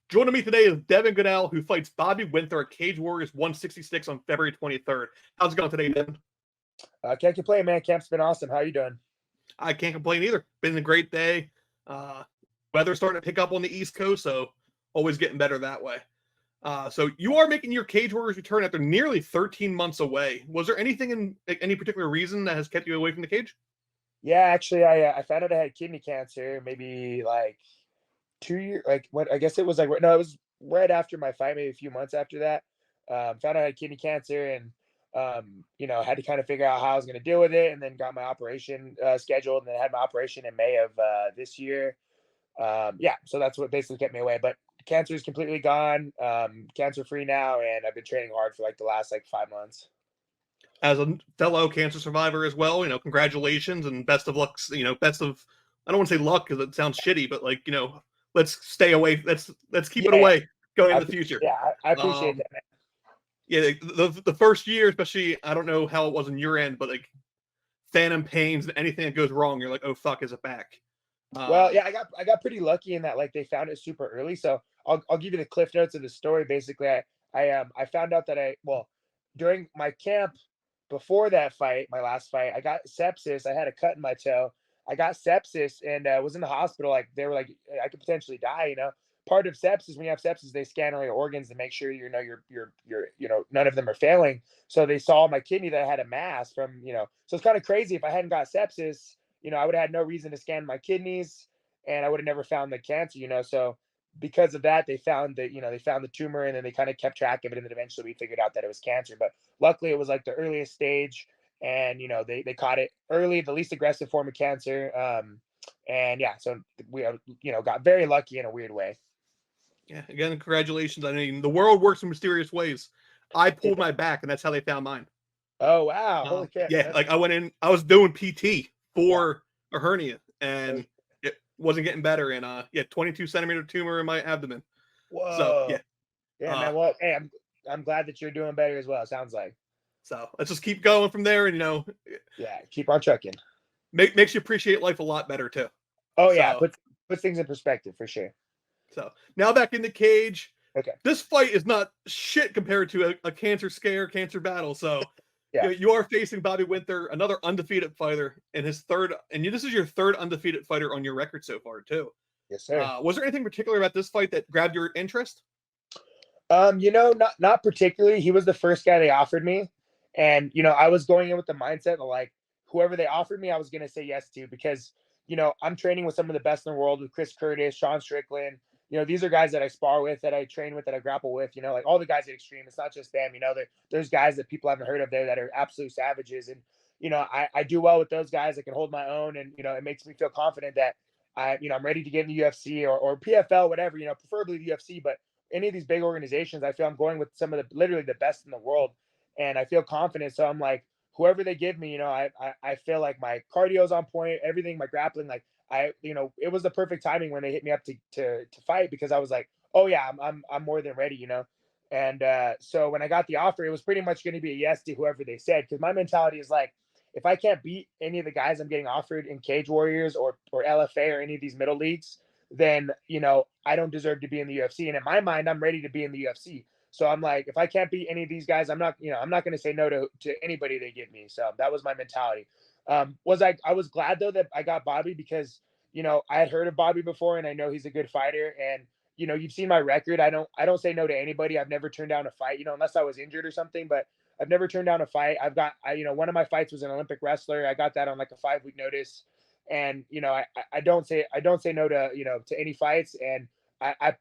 Joining me today is Devin Goodale, who fights Bobby Winther at Cage Warriors 166 on February 23rd. How's it going today, Devin? Can't complain, man. Camp's been awesome. How you doing? I can't complain either. Been a great day. Uh, Weather's starting to pick up on the East Coast, so always getting better that way. So you are making your Cage Warriors return after nearly 13 months away. Was there anything in any particular reason that has kept you away from the cage? Yeah, actually, I found out I had kidney cancer maybe like 2 years. Like what? I guess it was like no, it was right after my fight, maybe a few months after that. Found out I had kidney cancer and had to kind of figure out how I was going to deal with it, and then got my operation scheduled, and then had my operation in May of this year. Yeah, so that's what basically kept me away. But cancer is completely gone, cancer free now, and I've been training hard for like the last like 5 months. As a fellow cancer survivor as well, congratulations and best of luck. Best of, I don't want to say luck because it sounds shitty, but let's stay away. Let's keep it Yeah, away going into the future. yeah, I appreciate Um, that, man. yeah, the first year, especially, I don't know how it was on your end, but like phantom pains and anything that goes wrong, you're like, oh fuck, is it back? Well, Um, yeah, I got pretty lucky in that like they found it super early. So I'll give you the cliff notes of the story. Basically, I found out that during my camp before that fight, my last fight, I got sepsis. I had a cut in my toe. I got sepsis and was in the hospital. Like they were like I could potentially die. Part of sepsis, when you have sepsis, they scan all your organs to make sure you're none of them are failing. So they saw my kidney that I had a mass from. So it's kind of crazy. If I hadn't got sepsis, I would have had no reason to scan my kidneys, and I would have never found the cancer. So because of that, they found the tumor, and then they kind of kept track of it, and then eventually we figured out that it was cancer. But luckily, it was like the earliest stage, and they caught it early, the least aggressive form of cancer. And yeah, so we got very lucky in a weird way. yeah, again, congratulations. I mean, the world works in mysterious ways. I pulled my back, and that's how they found mine. Oh wow, holy crap! Yeah, like I was doing PT Yeah. for a hernia, and it wasn't getting better. And 22 centimeter tumor in my abdomen. So Whoa. yeah, Yeah, uh, man. Well, hey, I'm glad that you're doing better as well. Sounds like. so let's just keep going from there, and Yeah, keep on trucking. makes you appreciate life a lot better too. Oh yeah, So puts things in perspective for sure. so now back in the cage. Okay. This fight is not shit compared to a cancer scare, cancer battle. So Yeah. you are facing Bobby Winther, another undefeated fighter, and his third, and this is your third undefeated fighter on your record so far too. Yes, sir. Was there anything particular about this fight that grabbed your interest? Not particularly. He was the first guy they offered me, and I was going in with the mindset of like whoever they offered me, I was gonna say yes to because I'm training with some of the best in the world with Chris Curtis, Sean Strickland. These are guys that I spar with, that I train with, that I grapple with. Like all the guys at Extreme. It's not just them. There's guys that people haven't heard of there that are absolute savages, and I do well with those guys. I can hold my own, and it makes me feel confident that I'm ready to get in the UFC or PFL, whatever. Preferably the UFC, but any of these big organizations, I feel I'm going with some of the literally the best in the world, and I feel confident. So I'm like, whoever they give me, I feel like my cardio's on point, everything, my grappling, like it was the perfect timing when they hit me up to fight because I was like, oh yeah, I'm more than ready. And so when I got the offer, it was pretty much going to be a yes to whoever they said because my mentality is like, if I can't beat any of the guys I'm getting offered in Cage Warriors or LFA or any of these middle leagues, then I don't deserve to be in the UFC. And in my mind, I'm ready to be in the UFC. So I'm like, if I can't beat any of these guys, I'm not going to say no to anybody they give me. So that was my mentality. I was glad though that I got Bobby because I had heard of Bobby before and I know he's a good fighter. And you've seen my record. I don't say no to anybody. I've never turned down a fight, unless I was injured or something. But I've never turned down a fight. One of my fights was an Olympic wrestler. I got that on like a 5-week notice, and I don't say no to to any fights. And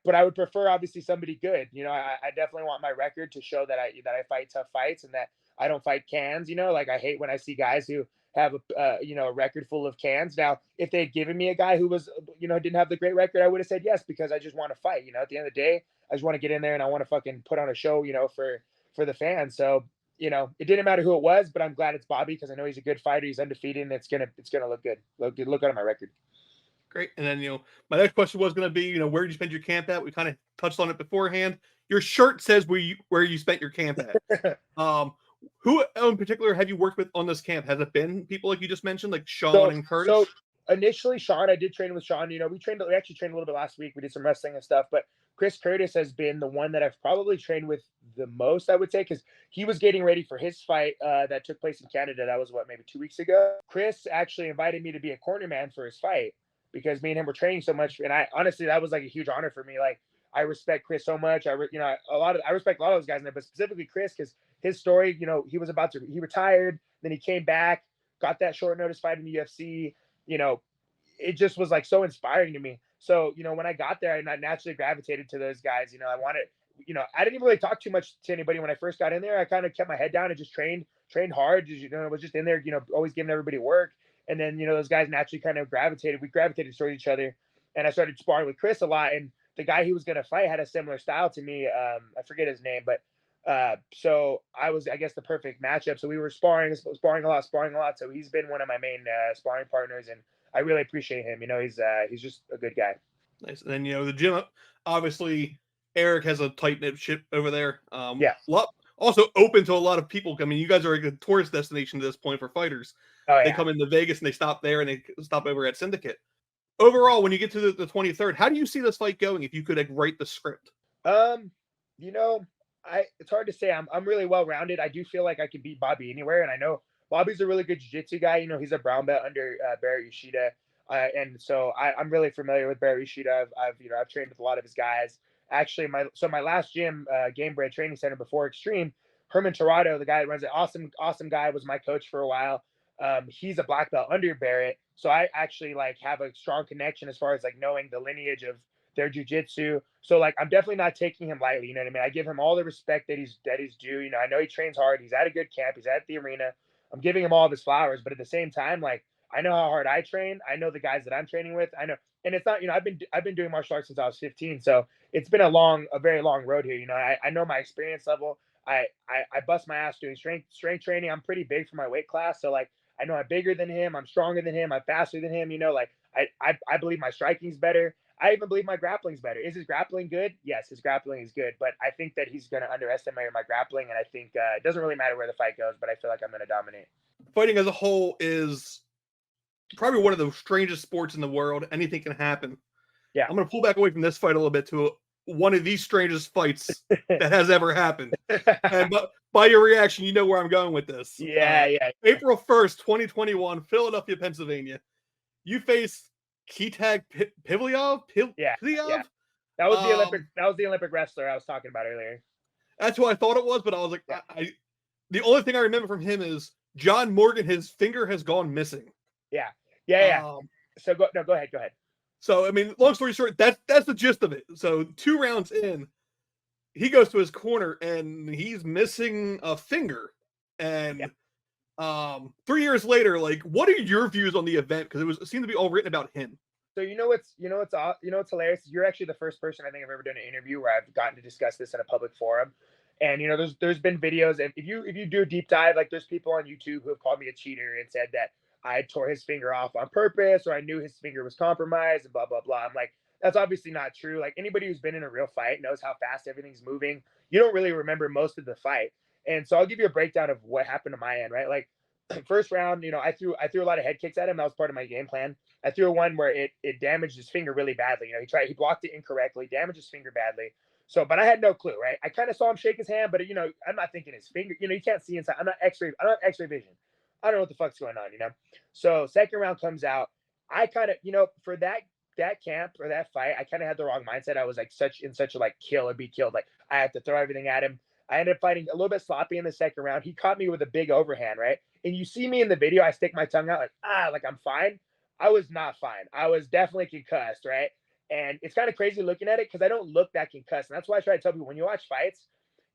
but I would prefer obviously somebody good. I definitely want my record to show that I fight tough fights and that I don't fight cans. Like I hate when I see guys who have a record full of cans. Now, if they had given me a guy who was didn't have the great record, I would have said yes because I just want to fight. At the end of the day, I just want to get in there and I want to fucking put on a show. For the fans. So it didn't matter who it was, but I'm glad it's Bobby because I know he's a good fighter. He's undefeated, and it's gonna look good. Look good on my record. Great. And then my next question was going to be where did you spend your camp at? We kind of touched on it beforehand. Your shirt says where you spent your camp at. Who in particular have you worked with on this camp? Has it been people like you just mentioned, like Sean and Curtis? So initially, Sean, I did train with Sean. We actually trained a little bit last week. We did some wrestling and stuff, but Chris Curtis has been the one that I've probably trained with the most, I would say, because he was getting ready for his fight that took place in Canada. That was maybe 2 weeks ago. Chris actually invited me to be a corner man for his fight because me and him were training so much. And I honestly, that was like a huge honor for me. Like, I respect Chris so much. I respect a lot of those guys in there, but specifically Chris, because his story, he retired, then he came back, got that short notice fight in the UFC. You know, it just was like so inspiring to me. So, when I got there, I naturally gravitated to those guys. I didn't even really talk too much to anybody when I first got in there. I kind of kept my head down and just trained hard. Was just in there, always giving everybody work. And then, those guys naturally kind of we gravitated towards each other. And I started sparring with Chris a lot. And the guy he was going to fight had a similar style to me. I forget his name, but so I was, I guess, the perfect matchup. So we were sparring a lot. So he's been one of my main sparring partners, and I really appreciate him. He's just a good guy. Nice. And then, the gym, obviously, Eric has a tight knit ship over there. Yeah. Also open to a lot of people. I mean, you guys are a tourist destination to this point for fighters. Oh, They come into Vegas and they stop there and they stop over at Syndicate. Overall, when you get to the 23rd, how do you see this fight going if you could write the script? It's hard to say. I'm really well rounded. I do feel like I can beat Bobby anywhere, and I know Bobby's a really good jiu-jitsu guy. He's a brown belt under Barrett Yoshida, and so I'm really familiar with Barrett Yoshida. I've trained with a lot of his guys. Actually, my last gym, Game Bread Training Center before Extreme, Herman Torado, the guy that runs it, awesome guy, was my coach for a while. He's a black belt under Barrett, so I actually have a strong connection as far as knowing the lineage of their jiu-jitsu. So I'm definitely not taking him lightly. You know what I mean? I give him all the respect that he's due. I know he trains hard. He's at a good camp. He's at the arena. I'm giving him all of his flowers, but at the same time, I know how hard I train. I know the guys that I'm training with. I know, and it's not, I've been doing martial arts since I was 15. So it's been a very long road here. I know my experience level. I bust my ass doing strength training. I'm pretty big for my weight class. So I know I'm bigger than him. I'm stronger than him. I'm faster than him. I believe my striking's better. I even believe my grappling's better. Is his grappling good? Yes, his grappling is good, but I think that he's going to underestimate my grappling, and I think it doesn't really matter where the fight goes, but I feel like I'm going to dominate. Fighting as a whole is probably one of the strangest sports in the world. Anything can happen. Yeah. I'm going to pull back away from this fight a little bit to one of the strangest fights that has ever happened. And by your reaction, you know where I'm going with this. Yeah. April 1st, 2021, Philadelphia, Pennsylvania. You face Kitag Pivliov? Yeah. That was the Olympic wrestler I was talking about earlier. That's who I thought it was, but I was like, the only thing I remember from him is John Morgan, his finger has gone missing. Yeah. So go ahead. So, I mean, long story short, that's the gist of it. So 2 rounds in, he goes to his corner and he's missing a finger. And 3 years later, what are your views on the event? Because it seemed to be all written about him. So what's hilarious? You're actually the first person I think I've ever done an interview where I've gotten to discuss this in a public forum. And there's been videos, and if you do a deep dive, there's people on YouTube who have called me a cheater and said that I tore his finger off on purpose, or I knew his finger was compromised, and blah blah blah. I'm like, that's obviously not true. Anybody who's been in a real fight knows how fast everything's moving. You don't really remember most of the fight, and so I'll give you a breakdown of what happened to my end. Right, first round, I threw a lot of head kicks at him. That was part of my game plan. I threw one where it damaged his finger really badly. He blocked it incorrectly, damaged his finger badly. So, but I had no clue, right? I kind of saw him shake his hand, but I'm not thinking his finger. You can't see inside. I'm not X-ray vision. I don't know what the fuck's going on, So second round comes out. I kind of, for that camp or that fight, I kind of had the wrong mindset. I was in such a kill or be killed. I had to throw everything at him. I ended up fighting a little bit sloppy in the second round. He caught me with a big overhand, right? And you see me in the video, I stick my tongue out I'm fine. I was not fine. I was definitely concussed, right? And it's kind of crazy looking at it because I don't look that concussed. And that's why I try to tell people, when you watch fights,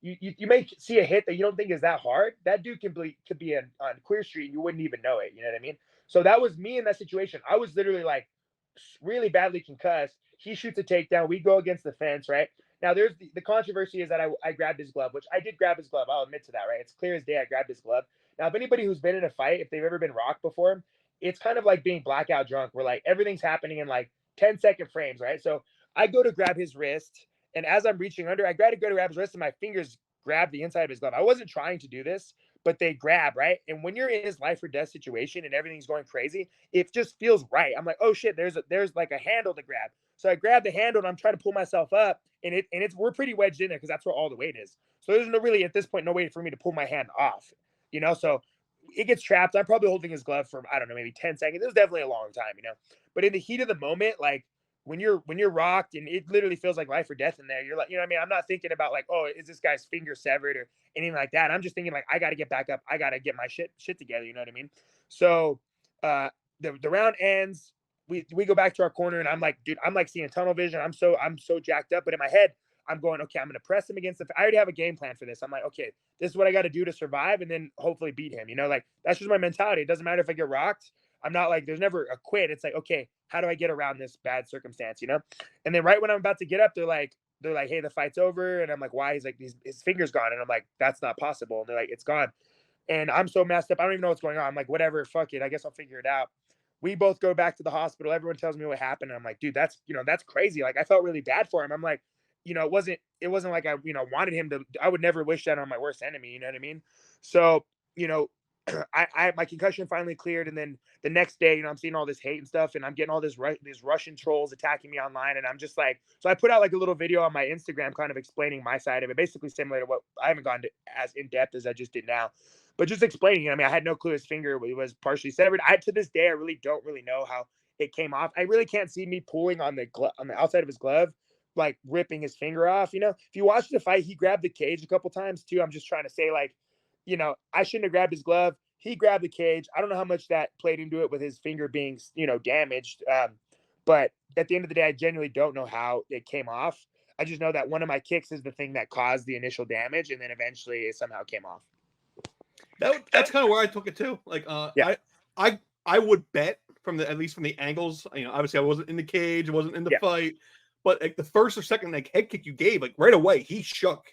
you may see a hit that you don't think is that hard. That dude could be on Queer Street and you wouldn't even know it. You know what I mean? So that was me in that situation. I was literally really badly concussed. He shoots a takedown. We go against the fence, right? Now there's the controversy is that I grabbed his glove, which I did grab his glove. I'll admit to that, right? It's clear as day I grabbed his glove. Now, if anybody who's been in a fight, if they've ever been rocked before, it's kind of like being blackout drunk where everything happening in 10-second frames, right? So I go to grab his wrist, and as I'm reaching under, I go to grab his wrist, and my fingers grab the inside of his glove. I wasn't trying to do this, but they grab, right? And when you're in his life or death situation and everything's going crazy, it just feels right. I'm like, oh shit, there's a handle to grab. So I grab the handle and I'm trying to pull myself up, and we're pretty wedged in there because that's where all the weight is. So there's no really at this point no way for me to pull my hand off, So it gets trapped. I'm probably holding his glove for, I don't know, maybe 10 seconds. It was definitely a long time. But in the heat of the moment, like when you're rocked and it literally feels like life or death in there, you're like, what I mean? I'm not thinking about like, oh, is this guy's finger severed or anything like that. I'm just thinking like, I got to get back up. I got to get my shit together. You know what I mean? So the round ends. We go back to our corner and I'm like, dude, I'm like seeing tunnel vision. I'm so jacked up. But in my head, I'm going, okay, I'm going to press him against I already have a game plan for this. I'm like, okay, this is what I got to do to survive and then hopefully beat him. Like that's just my mentality. It doesn't matter if I get rocked. I'm not like, there's never a quit. It's like, okay, how do I get around this bad circumstance? And then right when I'm about to get up, they're like, hey, the fight's over. And I'm like, why? He's like, his finger's gone. And I'm like, that's not possible. And they're like, it's gone. And I'm so messed up. I don't even know what's going on. I'm like, whatever, fuck it. I guess I'll figure it out. We both go back to the hospital. Everyone tells me what happened. And I'm like, dude, that's crazy. Like I felt really bad for him. I'm like, it wasn't like I, wanted him to, I would never wish that on my worst enemy. You know what I mean? So, my concussion finally cleared. And then the next day, I'm seeing all this hate and stuff and I'm getting all these Russian trolls attacking me online. And I'm just like, so I put out like a little video on my Instagram, kind of explaining my side of it, basically similar to what I haven't gone to as in depth as I just did now, but just explaining, I mean, I had no clue his finger was partially severed. To this day, I really don't really know how it came off. I really can't see me pulling on the outside of his glove, like ripping his finger off. If you watch the fight, he grabbed the cage a couple times too. I'm just trying to say like, I shouldn't have grabbed his glove. He grabbed the cage. I don't know how much that played into it with his finger being, damaged. But at the end of the day, I genuinely don't know how it came off. I just know that one of my kicks is the thing that caused the initial damage. And then eventually it somehow came off. That's kind of where I took it too. Like, yeah. I would bet at least from the angles, obviously I wasn't in the cage, I wasn't in the fight, but like the first or second like head kick you gave, like right away, he shook.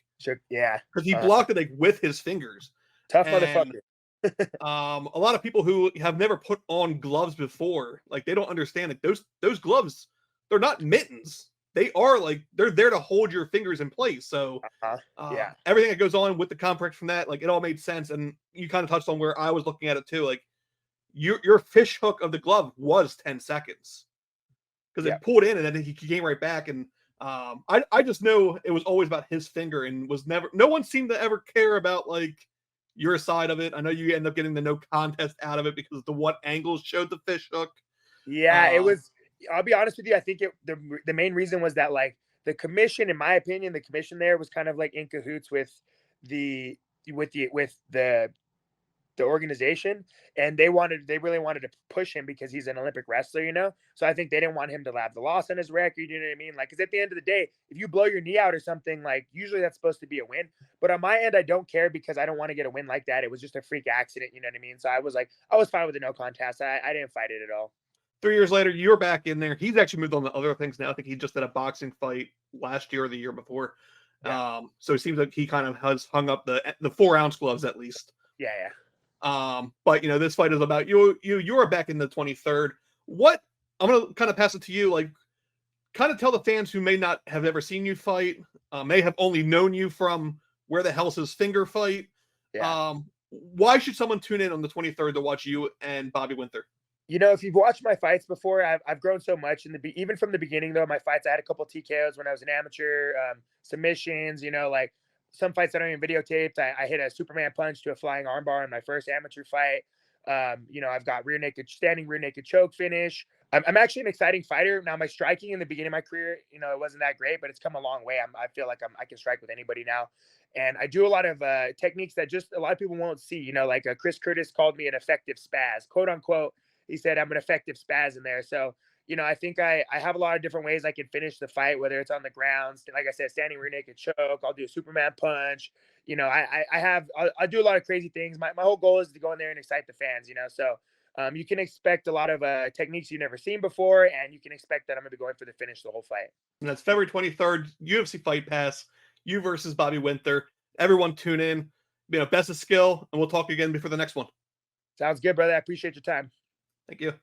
Yeah. Because he blocked it like with his fingers. Tough motherfucker. A lot of people who have never put on gloves before, like they don't understand that those gloves, they're not mittens. They are like, they're there to hold your fingers in place. So everything that goes on with the complex from that, like it all made sense. And you kind of touched on where I was looking at it too. Like your fish hook of the glove was 10 seconds because it pulled in and then he came right back. And I just know it was always about his finger and no one seemed to ever care about like your side of it. I know you end up getting the no contest out of it because the what angles showed the fish hook. Yeah, it was. I'll be honest with you. I think the main reason was that like the commission, in my opinion, the commission there was kind of like in cahoots with the organization, and they really wanted to push him because he's an Olympic wrestler, So I think they didn't want him to have the loss on his record. You know what I mean? Like, because at the end of the day, if you blow your knee out or something, like usually that's supposed to be a win. But on my end, I don't care because I don't want to get a win like that. It was just a freak accident. You know what I mean? So I was fine with the no contest. I didn't fight it at all. 3 years later, you're back in there. He's actually moved on to other things now. I think he just did a boxing fight last year or the year before. Yeah. So it seems like he kind of has hung up the 4-ounce gloves at least. Yeah. But this fight is about you. You're back in the 23rd. What I'm gonna kind of pass it to you. Like, kind of tell the fans who may not have ever seen you fight, may have only known you from where the hell's his finger fight. Yeah. Why should someone tune in on the 23rd to watch you and Bobby Winther? If you've watched my fights before, I've grown so much even from the beginning though. My fights, I had a couple of TKOs when I was an amateur, submissions, like some fights I don't even videotaped. I hit a Superman punch to a flying armbar in my first amateur fight. I've got standing rear naked choke finish. I'm actually an exciting fighter. Now my striking in the beginning of my career, it wasn't that great, but it's come a long way. I feel like I can strike with anybody now. And I do a lot of techniques that just a lot of people won't see, like Chris Curtis called me an effective spaz, quote unquote. He said, I'm an effective spaz in there. So, I think I have a lot of different ways I can finish the fight, whether it's on the ground, like I said, standing rear naked choke. I'll do a Superman punch. I do a lot of crazy things. My whole goal is to go in there and excite the fans, So you can expect a lot of techniques you've never seen before, and you can expect that I'm going to be going for the finish the whole fight. And that's February 23rd, UFC Fight Pass, you versus Bobby Winther. Everyone tune in. Best of skill, and we'll talk again before the next one. Sounds good, brother. I appreciate your time. Thank you.